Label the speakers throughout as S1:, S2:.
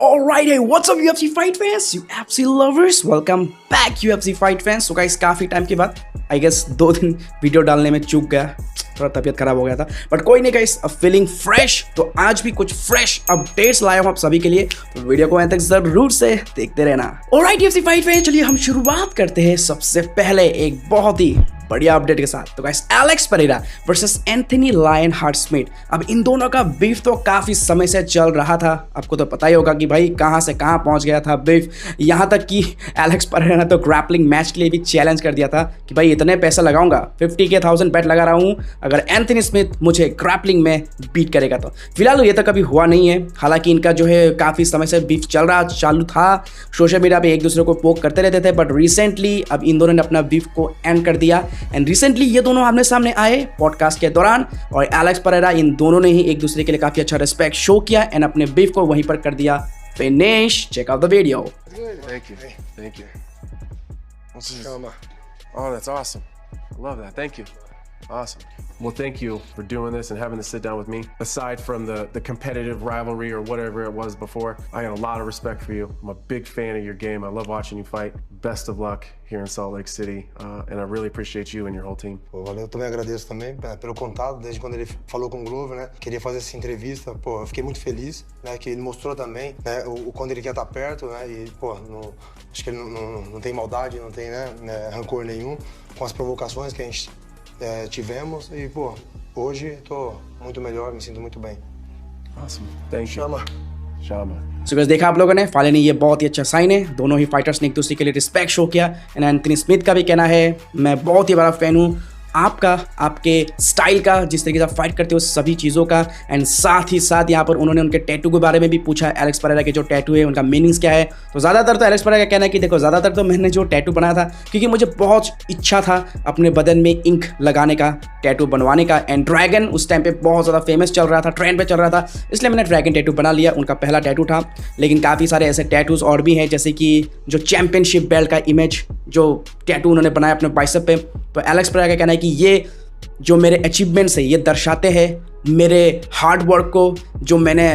S1: Alright, hey, what's up UFC fight fans, UFC lovers, welcome back UFC fight fans। So guys, काफ़ी time के बाद I guess 2 दिन video डालने में चूक गया, थोड़ा तबीयत खराब हो गया था, बट कोई नहीं गाइस, अब फीलिंग फ्रेश। तो आज भी कुछ फ्रेश अपडेट्स लाया हूँ आप सभी के लिए, तो वीडियो को अंत तक जरूर से देखते रहना। ऑलराइट UFC फाइट फैंस, चलिए हम शुरुआत करते हैं सबसे पहले एक बहुत ही बढ़िया अपडेट के साथ। तो guys, Alex Pereira versus Anthony Lionheart Smith, अब इन दोनों का बीफ तो काफी समय से चल रहा था। आपको तो पता ही होगा कि भाई कहां से कहां पहुंच गया था बीफ, यहां तक कि एलेक्स परेरा ने तो ग्रैपलिंग मैच के लिए भी चैलेंज कर दिया था कि भाई इतने पैसे लगाऊंगा, 50,000 बेट लगा रहा हूं अगर एंथनी स्मिथ मुझे ग्रैपलिंग में बीट करेगा। तो फिलहाल ये तो कभी हुआ नहीं है, हालांकि इनका जो है काफी समय से बीफ चालू था, सोशल मीडिया पे एक दूसरे को पोक करते रहते थे, बट रिसेंटली अब इन दोनों ने अपना बीफ को एंड कर दिया। एंड रिसेंटली ये दोनों आमने सामने आए पॉडकास्ट के दौरान, और एलेक्स परेरा इन दोनों ने ही एक दूसरे के लिए काफी अच्छा रिस्पेक्ट शो किया एंड अपने बीफ को वहीं पर कर दिया finish. Check out the video.
S2: Thank you. What's this? Oh, that's awesome. I love that. Thank you. Awesome. Well, thank you for doing this and having to sit down with me. Aside from the competitive rivalry or whatever it was before, I got a lot of respect for you. I'm a big fan of your game. I love watching you fight. Best of luck here in Salt Lake City, and I really appreciate you and your whole team.
S3: Pô, valeu, eu também agradeço também pelo contato, desde quando ele falou com o Glover, né? Queria fazer essa entrevista, pô, eu fiquei muito feliz, né? Que ele mostrou também, né? O quando ele quer estar perto, né? E, pô, acho que ele não tem maldade, não tem, né, rancor nenhum com as provocações que a gente tivemos e, pô, hoje tô muito melhor, me sinto muito bem.
S2: Awesome. Thank you. Shama.
S1: So guys, देखा आप लोगों ने, finally ये बहुत ही अच्छा sign है। दोनों ही fighters ने एक दूसरे के लिए रिस्पेक्ट शो किया। एंड एंथनी स्मिथ का भी कहना है, मैं बहुत ही बड़ा फैन हूँ आपका, आपके स्टाइल का, जिस तरीके से आप फाइट करते हो सभी चीज़ों का। एंड साथ ही साथ यहाँ पर उन्होंने उनके टैटू के बारे में भी पूछा, एलेक्स परेरा के जो टैटू है उनका मीनिंग्स क्या है। तो ज़्यादातर तो एलेक्स परेरा का कहना है कि देखो, ज़्यादातर तो मैंने जो टैटू बनाया था क्योंकि मुझे बहुत इच्छा था अपने बदन में इंक लगाने का, टैटू बनवाने का। एंड ड्रैगन उस टाइम पे बहुत ज़्यादा फेमस चल रहा था, ट्रेंड पे चल रहा था, इसलिए मैंने ड्रैगन टैटू बना लिया। उनका पहला टैटू था, लेकिन काफ़ी सारे ऐसे टैटूज़ और भी हैं, जैसे कि जो चैंपियनशिप बेल्ट का इमेज जो टैटू उन्होंने बनाया अपने बाइसेप पे। तो एलेक्स परेरा का कहना है कि ये जो मेरे अचीवमेंट्स है ये दर्शाते हैं मेरे हार्ड वर्क को, जो मैंने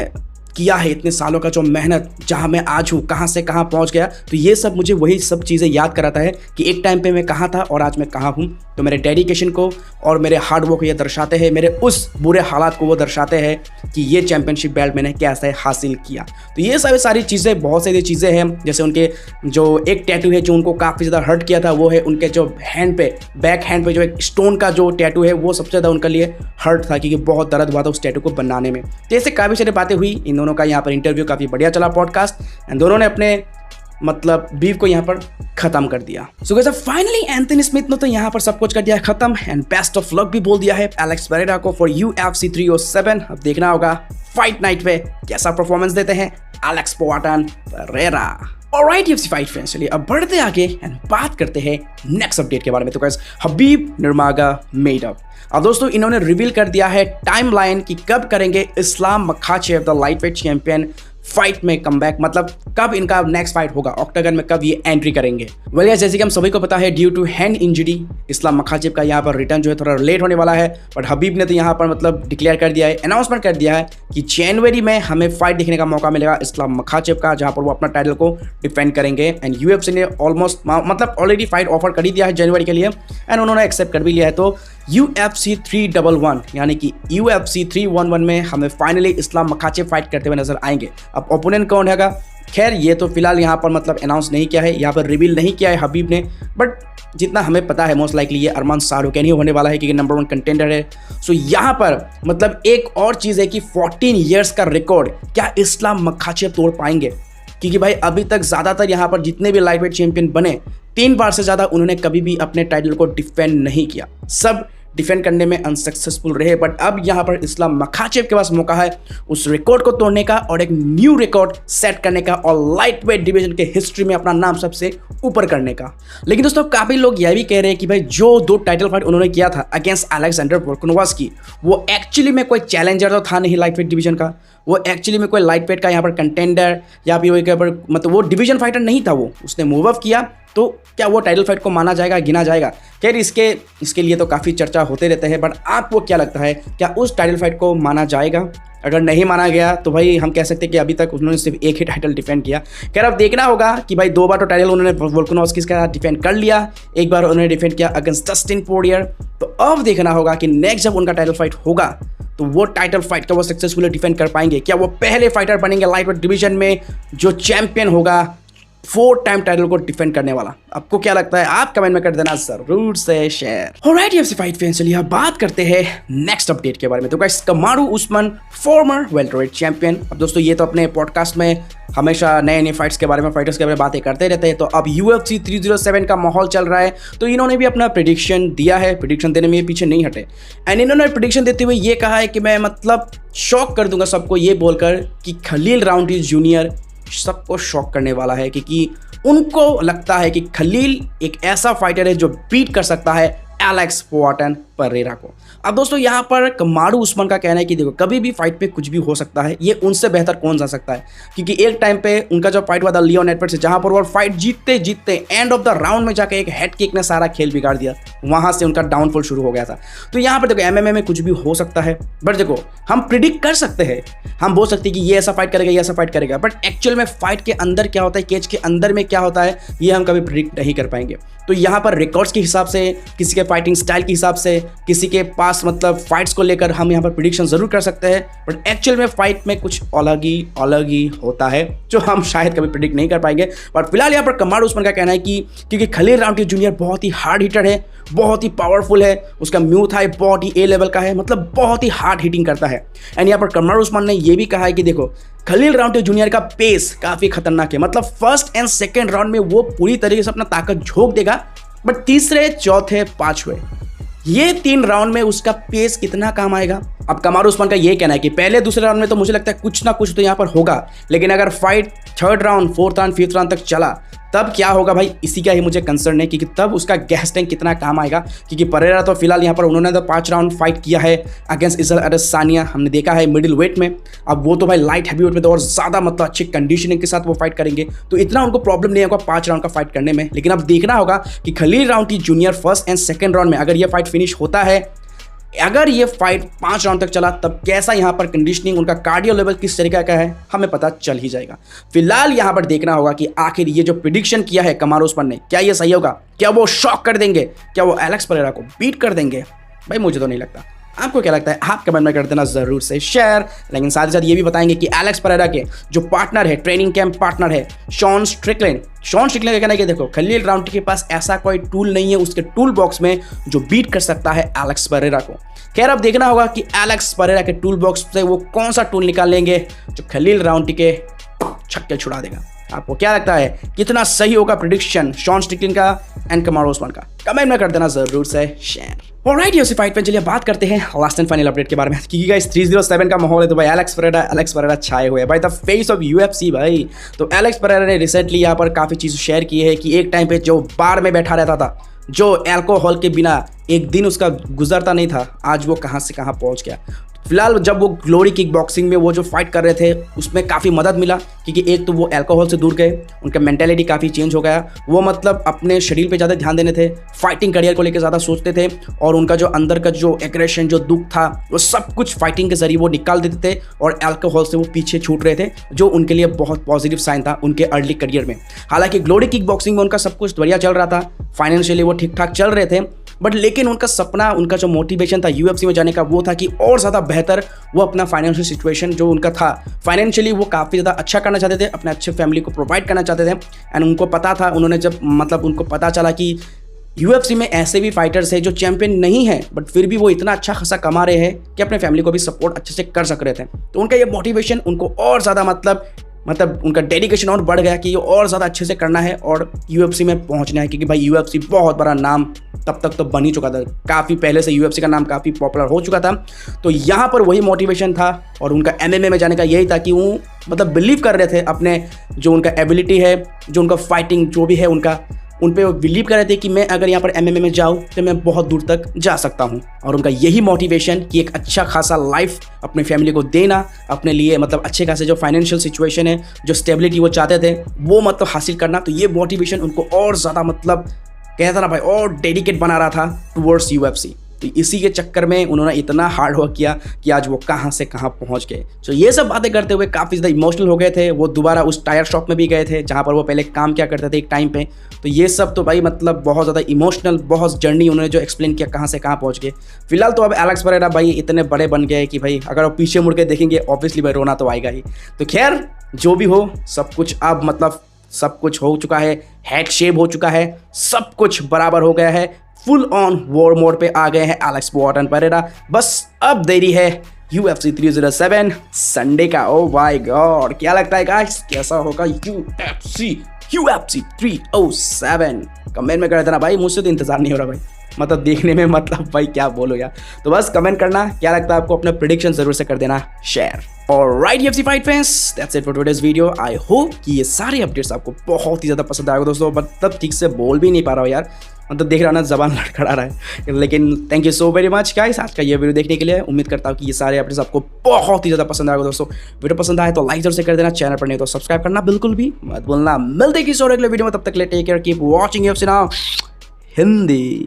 S1: किया है इतने सालों का जो मेहनत, जहाँ मैं आज हूँ, कहाँ से कहाँ पहुँच गया। तो ये सब मुझे वही सब चीज़ें याद कराता है कि एक टाइम पे मैं कहाँ था और आज मैं कहाँ हूँ। तो मेरे डेडिकेशन को और मेरे हार्ड वर्क को ये दर्शाते हैं, मेरे उस बुरे हालात को वो दर्शाते हैं कि ये चैंपियनशिप बेल्ट मैंने कैसे हासिल किया। तो ये सारी चीज़ें, बहुत सारी चीज़ें हैं, जैसे उनके जो एक टैटू है जो उनको काफ़ी ज़्यादा हर्ट किया था, वो है उनके जो हैंड पे, बैक हैंड पे जो एक स्टोन का जो टैटू है, वो सबसे ज़्यादा उनके लिए हर्ट था क्योंकि बहुत दर्द हुआ था उस टैटू को बनाने में। तो ऐसे काफ़ी सारी बातें हुई। इन दोनों का यहाँ पर इंटरव्यू काफ़ी बढ़िया चला पॉडकास्ट, एंड दोनों ने अपने मतलब बीफ को यहाँ पर खत्म कर दिया। So guys, finally Anthony Smith ने तो यहाँ पर सब कुछ कर दिया खत्म, एंड बेस्ट ऑफ लक भी बोल दिया है एलेक्स परेरा को फॉर UFC 307। अब देखना होगा फाइट नाइट पे कैसा परफॉर्मेंस देते हैं Alex Poatan Pereira. Alright UFC fight fans, चलिए अब बढ़ते आगे एंड बात करते हैं नेक्स्ट अपडेट के बारे में। तो गाइस, हबीब नurmagomedov, अब दोस्तों इन्होंने रिवील कर दिया है टाइमलाइन कि कब करेंगे Islam Makhachev the lightweight champion fight में कमबैक, मतलब कब इनका नेक्स्ट फाइट होगा, ऑक्टागन में कब ये एंट्री करेंगे। वेल यार, जैसे कि हम सभी को पता है, due to hand injury Islam Makhachev का यहाँ पर रिटर्न जो है थोड़ा लेट होने वाला है, बट हबीब ने तो यहाँ पर मतलब डिक्लेयर कर दिया है, अनाउंसमेंट कर दिया है कि जनवरी में हमें फाइट देखने का मौका मिलेगा इस्लाम मखाचेव का, जहाँ पर वो अपना टाइटल को डिफेंड करेंगे। एंड UFC ने ऑलमोस्ट मतलब ऑलरेडी फाइट ऑफर कर ही दिया है जनवरी के लिए, एंड उन्होंने एक्सेप्ट कर भी लिया है। तो UFC 311 यानी कि UFC 311 में हमें फाइनली इस्लाम मखाचेव फाइट करते हुए नजर आएंगे। अब ओपोनेंट कौन हैगा, खैर ये तो फिलहाल यहाँ पर मतलब अनाउंस नहीं किया है, यहाँ पर रिवील नहीं किया है हबीब ने, बट जितना हमें पता है मोस्ट लाइकली ये अरमान शाहरुखैन ही होने वाला है क्योंकि नंबर 1 कंटेंडर है। सो यहाँ पर मतलब एक और चीज़ है कि 14 ईयर्स का रिकॉर्ड क्या इस्लाम मखाचेव तोड़ पाएंगे, क्योंकि भाई अभी तक ज़्यादातर यहाँ पर जितने भी लाइटवेट चैंपियन बने, 3 बार से ज़्यादा उन्होंने कभी भी अपने टाइटल को डिफेंड नहीं किया, सब डिफेंड करने में अनसक्सेसफुल रहे। बट अब यहाँ पर इस्लाम मखाचेव के पास मौका है उस रिकॉर्ड को तोड़ने का और एक न्यू रिकॉर्ड सेट करने का और लाइट वेट डिवीजन के हिस्ट्री में अपना नाम सबसे ऊपर करने का। लेकिन दोस्तों काफ़ी लोग यह भी कह रहे हैं कि भाई जो 2 टाइटल फाइट उन्होंने किया था अगेंस्ट अलेक्जेंडर वोल्कानोव्स्की, वो एक्चुअली में कोई चैलेंजर तो था नहीं लाइट वेट डिवीजन का, वो एक्चुअली में कोई लाइट वेट का यहाँ पर कंटेंडर या फिर मतलब वो डिवीजन फाइटर नहीं था। वो उसने मूव अप किया तो क्या वो टाइटल फाइट को माना जाएगा, गिना जाएगा? खैर इसके लिए तो काफ़ी चर्चा होते रहते हैं, बट आपको क्या लगता है, क्या उस टाइटल फाइट को माना जाएगा? अगर नहीं माना गया तो भाई हम कह सकते हैं कि अभी तक उन्होंने सिर्फ एक ही टाइटल डिफेंड किया। खैर अब देखना होगा कि भाई 2 बार तो टाइटल उन्होंने वोल्कानोव्स्की का डिफेंड कर लिया, एक बार उन्होंने डिफेंड किया अगेंस्ट जस्टिन पोरियर। तो अब देखना होगा कि नेक्स्ट जब उनका टाइटल फाइट होगा तो वो टाइटल फाइट का वो सक्सेसफुली डिफेंड कर पाएंगे। क्या वो पहले फाइटर बनेंगे लाइट वेट डिवीजन में जो चैंपियन होगा 4 टाइम टाइटल को डिफेंड करने वाला? आपको क्या लगता है? आप कमेंट में कर देना जरूर से share. Alright UFC fight fans, चलिए अब बात करते हैं नेक्स्ट अपडेट के बारे में। तो guys, कमारू Usman farmer welterweight champion. अब दोस्तों ये तो अपने पॉडकास्ट में हमेशा नए फाइट्स के बारे में, फाइटर्स के बारे में बातें करते रहते हैं। तो अब UFC 307 का माहौल चल रहा है, तो इन्होंने भी अपना प्रेडिक्शन दिया है। प्रेडिक्शन देने में ये पीछे नहीं हटे, एंड इन्होंने प्रेडिक्शन देते हुए ये कहा है कि मैं मतलब शॉक कर दूंगा सबको ये बोलकर कि खलील राउंडी जूनियर सबको शॉक करने वाला है, क्योंकि उनको लगता है कि खलील एक ऐसा फाइटर है जो बीट कर सकता है एलेक्स पोआटन परेरा को। अब दोस्तों यहाँ पर कमारू उस्मान का कहना है कि देखो कभी भी फाइट पे कुछ भी हो सकता है, ये उनसे बेहतर कौन जा सकता है, क्योंकि एक टाइम पे उनका जो फाइट हुआ था लियोन एडवर्ड से, जहाँ पर वो फाइट जीतते जीतते एंड ऑफ द राउंड में जाकर एक हेड किक ने सारा खेल बिगाड़ दिया, वहाँ से उनका डाउनफॉल शुरू हो गया था। तो यहाँ पर देखो MMA में कुछ भी हो सकता है, बट देखो हम प्रिडिक्ट कर सकते हैं, हम बोल सकते हैं कि ये ऐसा फाइट करेगा, ये ऐसा फाइट करेगा, बट एक्चुअल में फाइट के अंदर क्या होता है, केज के अंदर में क्या होता है, ये हम कभी प्रिडिक्ट नहीं कर पाएंगे। तो यहाँ पर रिकॉर्ड्स के हिसाब से, किसी के फाइटिंग स्टाइल के हिसाब से, किसी के पास मतलब फाइट्स को लेकर हम यहाँ पर प्रिडिक्शन जरूर कर सकते हैं, बट एक्चुअल में फाइट में कुछ अलग ही होता है जो हम शायद कभी प्रिडिक्ट नहीं कर पाएंगे। बट फिलहाल यहाँ पर कमारू उस्मान का कहना है कि क्योंकि खलील राउंडी जूनियर बहुत ही हार्ड हिटर है, बहुत ही पावरफुल है, उसका म्यू थाई बहुत ही A लेवल का है, मतलब बहुत ही हार्ड हिटिंग करता है। एंड यहाँ पर कमारू उस्मान ने यह भी कहा है कि देखो खलील राउंडी जूनियर का पेस काफ़ी खतरनाक है, मतलब फर्स्ट एंड सेकेंड राउंड में वो पूरी तरीके से अपना ताकत झोंक देगा, बट तीसरे, चौथे, पांचवें ये 3 राउंड में उसका पेस कितना काम आएगा। अब कमारू उस्मान का ये कहना है कि पहले दूसरे राउंड में तो मुझे लगता है कुछ ना कुछ तो यहाँ पर होगा, लेकिन अगर fight 3rd round, 4th round, 5th round तक चला तब क्या होगा भाई, इसी का ही मुझे कंसर्न है, क्योंकि तब उसका गैस टैंक कितना काम आएगा। क्योंकि परेरा तो फिलहाल यहाँ पर उन्होंने तो 5 राउंड फाइट किया है अगेंस्ट इजराइल अडेसानिया, हमने देखा है मिडिल वेट में। अब वो तो भाई लाइट हैवी वेट में तो और ज़्यादा मतलब अच्छी कंडीशनिंग के साथ वो फाइट करेंगे, तो इतना उनको प्रॉब्लम नहीं होगा 5 राउंड का फाइट करने में। लेकिन अब देखना होगा कि Khalil Rountree junior first and second round में अगर ये फाइट फिनिश होता है, अगर ये फाइट 5 राउंड तक चला, तब कैसा यहाँ पर कंडीशनिंग, उनका कार्डियो लेवल किस तरीके का है, हमें पता चल ही जाएगा। फिलहाल यहाँ पर देखना होगा कि आखिर ये जो प्रेडिक्शन किया है कमारू उस्मान ने, क्या ये सही होगा? क्या वो शॉक कर देंगे? क्या वो एलेक्स परेरा को बीट कर देंगे? भाई मुझे तो नहीं लगता। आपको क्या लगता है? आप कमेंट में कर देना जरूर से शेयर। लेकिन साथ ही साथ ये भी बताएंगे कि एलेक्स परेरा के जो पार्टनर है, ट्रेनिंग कैंप पार्टनर है शॉन स्ट्रिकलैंड का कहना है कि देखो खलील राउंडी के पास ऐसा कोई टूल नहीं है उसके टूल बॉक्स में जो बीट कर सकता है एलेक्स परेरा को। खैर अब देखना होगा कि एलेक्स परेरा के टूल बॉक्स से वो कौन सा टूल निकाल लेंगे जो खलील राउंडी के छक्के छुड़ा देगा। आपको क्या लगता है, कितना सही होगा प्रेडिक्शन शॉन स्ट्रिकलैंड का एंड कमारू उस्मान का? कमेंट में कर देना जरूर से शेयर। ऑलराइट UFC फाइट पे चलिए बात करते हैं लास्ट एंड फाइनल अपडेट के बारे में, क्योंकि गाइस 307 का माहौल है, तो भाई एलेक्स परेरा छाए हुए हैं भाई, द फेस ऑफ UFC भाई। तो एलेक्स परेरा ने रिसेंटली यहाँ पर काफ़ी चीज़ शेयर की है कि एक टाइम पे जो बार में बैठा रहता था, जो अल्कोहल के बिना एक दिन उसका गुजरता नहीं था, आज वो कहाँ से कहाँ पहुँच गया। फिलहाल जब वो ग्लोरी किक बॉक्सिंग में वो जो फाइट कर रहे थे उसमें काफ़ी मदद मिला, क्योंकि एक तो वो अल्कोहल से दूर गए, उनका मेंटेलिटी काफ़ी चेंज हो गया, वो मतलब अपने शरीर पे ज़्यादा ध्यान देने थे, फाइटिंग करियर को लेकर ज़्यादा सोचते थे, और उनका जो अंदर का जो एग्रेशन, जो दुख था, वो सब कुछ फाइटिंग के जरिए वो निकाल देते थे, और अल्कोहल से वो पीछे छूट रहे थे, जो उनके लिए बहुत पॉजिटिव साइन था उनके अर्ली करियर में। हालांकि ग्लोरी किक बॉक्सिंग में उनका सब कुछ बढ़िया चल रहा था, फाइनेंशियली वो ठीक ठाक चल रहे थे, बट लेकिन उनका सपना, उनका जो मोटिवेशन था UFC में जाने का, वो था कि और ज़्यादा बेहतर वो अपना फाइनेंशियल सिचुएशन जो उनका था, फाइनेंशियली वो काफ़ी ज़्यादा अच्छा करना चाहते थे, अपने अच्छे फैमिली को प्रोवाइड करना चाहते थे। एंड उनको पता था, उन्होंने जब मतलब उनको पता चला कि UFC में ऐसे भी फाइटर्स हैं जो चैंपियन नहीं है, बट फिर भी वो इतना अच्छा खासा कमा रहे हैं कि अपने फैमिली को भी सपोर्ट अच्छे से कर सक रहे थे, तो उनका ये मोटिवेशन उनको और ज़्यादा मतलब उनका डेडिकेशन और बढ़ गया कि ये और ज़्यादा अच्छे से करना है और UFC में पहुंचना है, क्योंकि भाई UFC बहुत बड़ा नाम तब तक तो बन ही चुका था, काफ़ी पहले से UFC का नाम काफ़ी पॉपुलर हो चुका था। तो यहाँ पर वही मोटिवेशन था, और उनका MMA में जाने का यही था कि वो मतलब बिलीव कर रहे थे अपने जो उनका एबिलिटी है, जो उनका फाइटिंग जो भी है उनका, उन पे बिलीव कर रहे थे कि मैं अगर यहाँ पर MMA में जाऊँ तो मैं बहुत दूर तक जा सकता हूँ। और उनका यही मोटिवेशन कि एक अच्छा खासा लाइफ अपनी फैमिली को देना, अपने लिए मतलब अच्छे खासे जो फाइनेंशियल सिचुएशन है, जो स्टेबिलिटी वो चाहते थे वो मतलब हासिल करना, तो ये मोटिवेशन उनको और ज़्यादा मतलब कहता ना भाई और डेडिकेट बना रहा था टुवर्ड्स UFC। तो इसी के चक्कर में उन्होंने इतना हार्ड वर्क किया कि आज वो कहाँ से कहाँ पहुँच गए। तो ये सब बातें करते हुए काफ़ी ज़्यादा इमोशनल हो गए थे। वो दोबारा उस टायर शॉप में भी गए थे जहाँ पर वो पहले काम किया करते थे एक टाइम पे। तो ये सब तो भाई मतलब बहुत ज़्यादा इमोशनल, बहुत जर्नी उन्होंने जो एक्सप्लेन किया कहाँ से कहाँ पहुँच गए। फिलहाल तो अब एलेक्स परेरा भाई इतने बड़े बन गए कि भाई अगर वो पीछे मुड़ के देखेंगे ऑब्वियसली भाई रोना तो आएगा ही। तो खैर जो भी हो, सब कुछ अब मतलब सब कुछ हो चुका है, हेड शेप हो चुका है, सब कुछ बराबर हो गया है, फुल ऑन वॉर मोड पे आ गए हैं एलेक्स वॉर्टन परेरा। बस अब देरी है UFC 307 संडे का। ओ माय गॉड, क्या लगता है गाइस कैसा होगा UFC 307? कमेंट में कर देना भाई, मुझसे तो इंतजार नहीं हो रहा भाई, मतलब देखने में मतलब भाई क्या बोलो यार। तो बस कमेंट करना क्या लगता है आपको, अपना प्रेडिक्शन जरूर से कर देना शेयर। और right UFC fight fans, that's it for today's video. I hope कि ये सारे अपडेट्स आपको बहुत ही ज़्यादा पसंद आएगा दोस्तों। मतलब ठीक से बोल भी नहीं पा रहा हूँ यार, मतलब देख रहा ना जबान लड़खड़ा रहा है। लेकिन thank you so very much guys आज का ये वीडियो देखने के लिए। उम्मीद करता हूँ कि ये सारे अपडेट्स आपको बहुत ही ज़्यादा पसंद आएगा दोस्तों। वीडियो पसंद आए तो लाइक जरूर से कर देना, चैनल पर नहीं तो सब्सक्राइब करना बिल्कुल भी मत भूलना। मिलते हैं किसी और अगले वीडियो में, तब तक ले take care, keep watching UFC now Hindi.